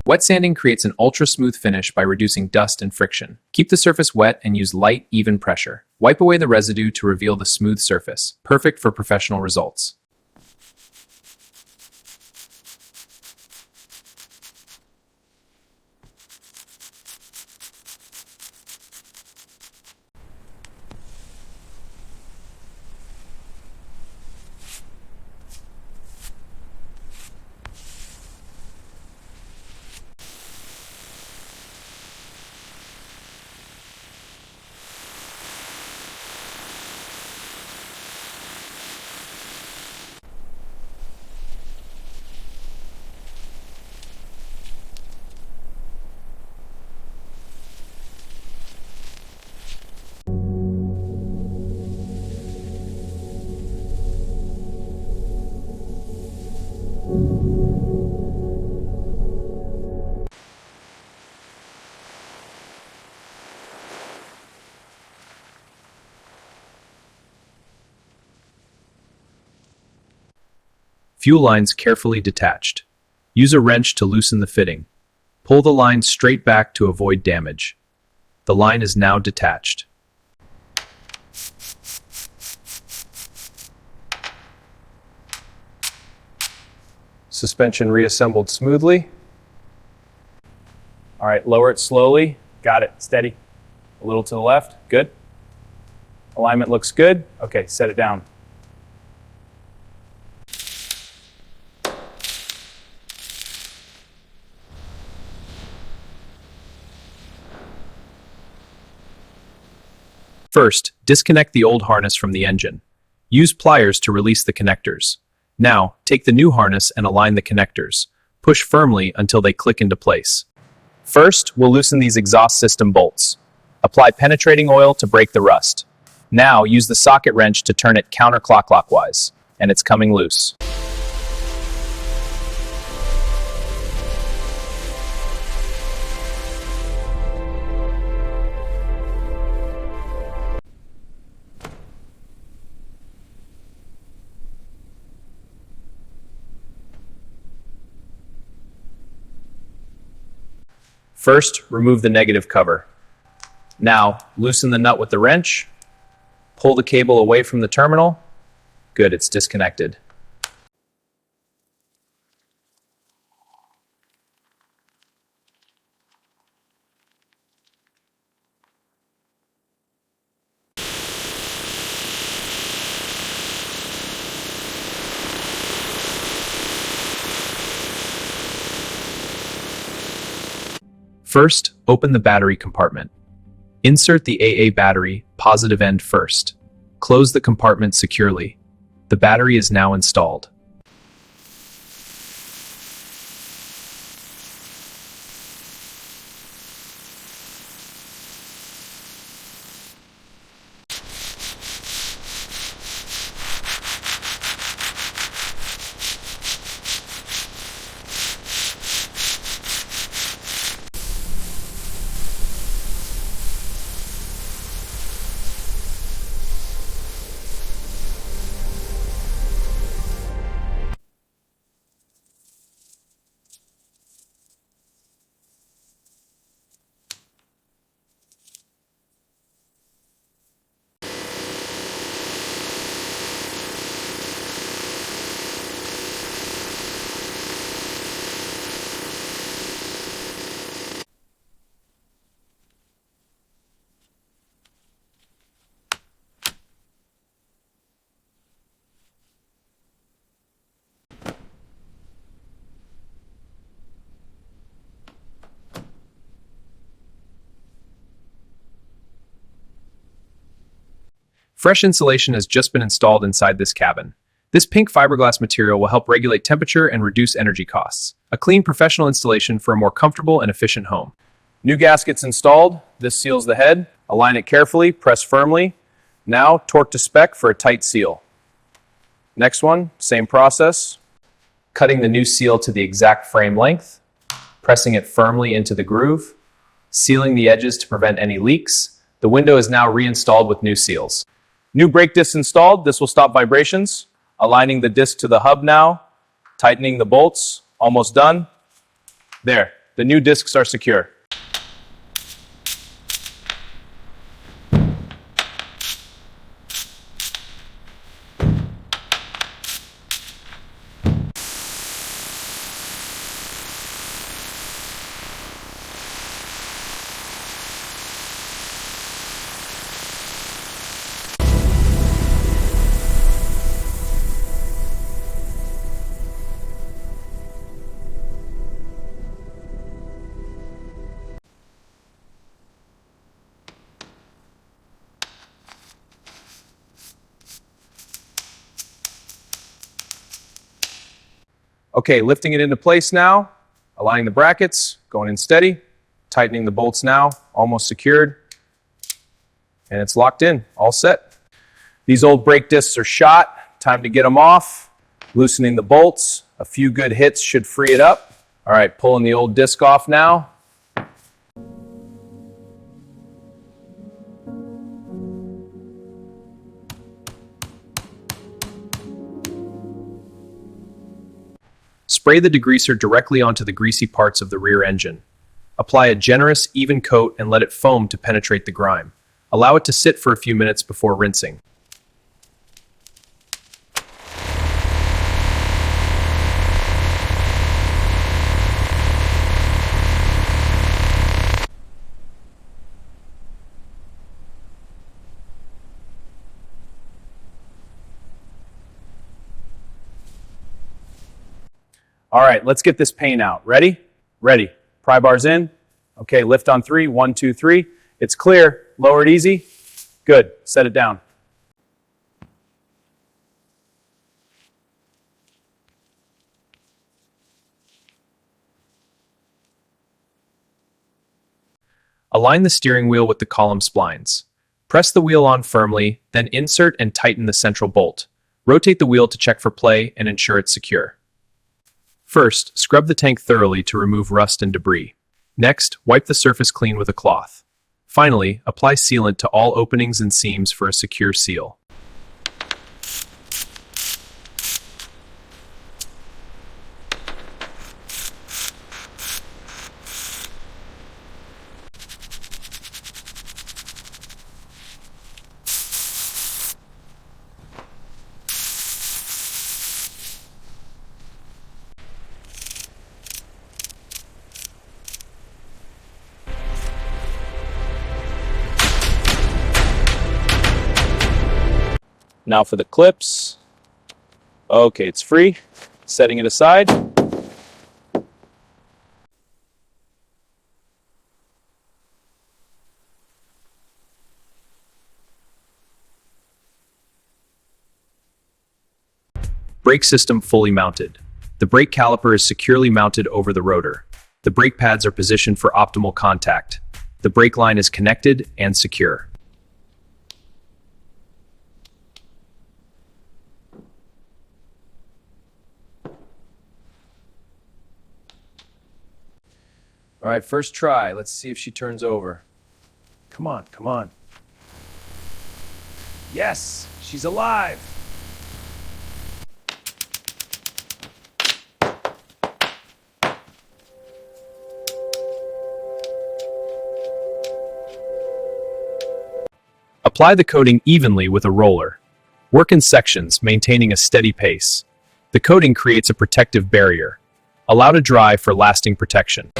Wet sanding creates an ultra-smooth finish by reducing dust and friction. Keep the surface wet and use light, even pressure. Wipe away the residue to reveal the smooth surface. Perfect for professional results. Fuel lines carefully detached. Use a wrench to loosen the fitting. Pull the line straight back to avoid damage. The line is now detached. Suspension reassembled smoothly. All right, lower it slowly. Got it, steady. A little to the left, good. Alignment looks good. Okay, set it down. First, disconnect the old harness from the engine. Use pliers to release the connectors. Now, take the new harness and align the connectors. Push firmly until they click into place. First, we'll loosen these exhaust system bolts. Apply penetrating oil to break the rust. Now, use the socket wrench to turn it counterclockwise, and it's coming loose. First, remove the negative cover. Now, loosen the nut with the wrench. Pull the cable away from the terminal. Good, it's disconnected. First, open the battery compartment. Insert the AA battery, positive end first. Close the compartment securely. The battery is now installed. Fresh insulation has just been installed inside this cabin. This pink fiberglass material will help regulate temperature and reduce energy costs. A clean, professional installation for a more comfortable and efficient home. New gaskets installed. This seals the head. Align it carefully, press firmly. Now, torque to spec for a tight seal. Next one, same process. Cutting the new seal to the exact frame length. Pressing it firmly into the groove. Sealing the edges to prevent any leaks. The window is now reinstalled with new seals. New brake disc installed. This will stop vibrations. Aligning the disc to the hub now. Tightening the bolts. Almost done. There. The new discs are secure. Okay, lifting it into place now, aligning the brackets, going in steady, tightening the bolts now, almost secured, and it's locked in, all set. These old brake discs are shot, time to get them off, loosening the bolts, a few good hits should free it up. All right, pulling the old disc off now. Spray the degreaser directly onto the greasy parts of the rear engine. Apply a generous, even coat and let it foam to penetrate the grime. Allow it to sit for a few minutes before rinsing. All right, let's get this paint out. Ready? Ready. Pry bars in. Okay, lift on 3. 1, 2, 3. It's clear. Lower it easy. Good. Set it down. Align the steering wheel with the column splines. Press the wheel on firmly, then insert and tighten the central bolt. Rotate the wheel to check for play and ensure it's secure. First, scrub the tank thoroughly to remove rust and debris. Next, wipe the surface clean with a cloth. Finally, apply sealant to all openings and seams for a secure seal. Now for the clips. Okay, it's free. Setting it aside. Brake system fully mounted. The brake caliper is securely mounted over the rotor. The brake pads are positioned for optimal contact. The brake line is connected and secure. All right, first try. Let's see if she turns over. Come on, come on. Yes, she's alive. Apply the coating evenly with a roller. Work in sections, maintaining a steady pace. The coating creates a protective barrier. Allow to dry for lasting protection.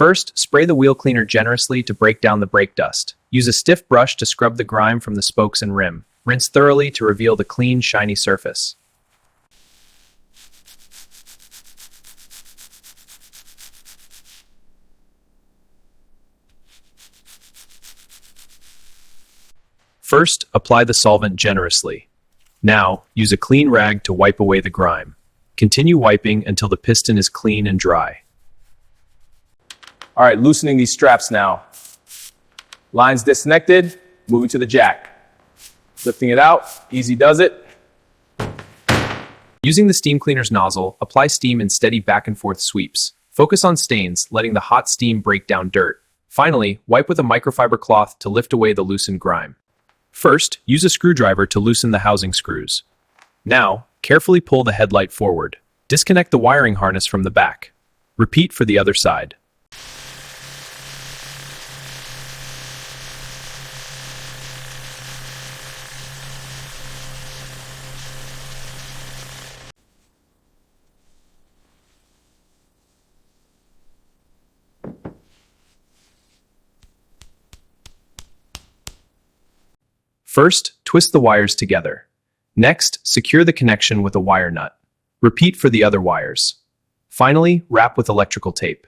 First, spray the wheel cleaner generously to break down the brake dust. Use a stiff brush to scrub the grime from the spokes and rim. Rinse thoroughly to reveal the clean, shiny surface. First, apply the solvent generously. Now, use a clean rag to wipe away the grime. Continue wiping until the piston is clean and dry. All right, loosening these straps now. Lines disconnected, moving to the jack. Lifting it out, easy does it. Using the steam cleaner's nozzle, apply steam in steady back and forth sweeps. Focus on stains, letting the hot steam break down dirt. Finally, wipe with a microfiber cloth to lift away the loosened grime. First, use a screwdriver to loosen the housing screws. Now, carefully pull the headlight forward. Disconnect the wiring harness from the back. Repeat for the other side. First, twist the wires together. Next, secure the connection with a wire nut. Repeat for the other wires. Finally, wrap with electrical tape.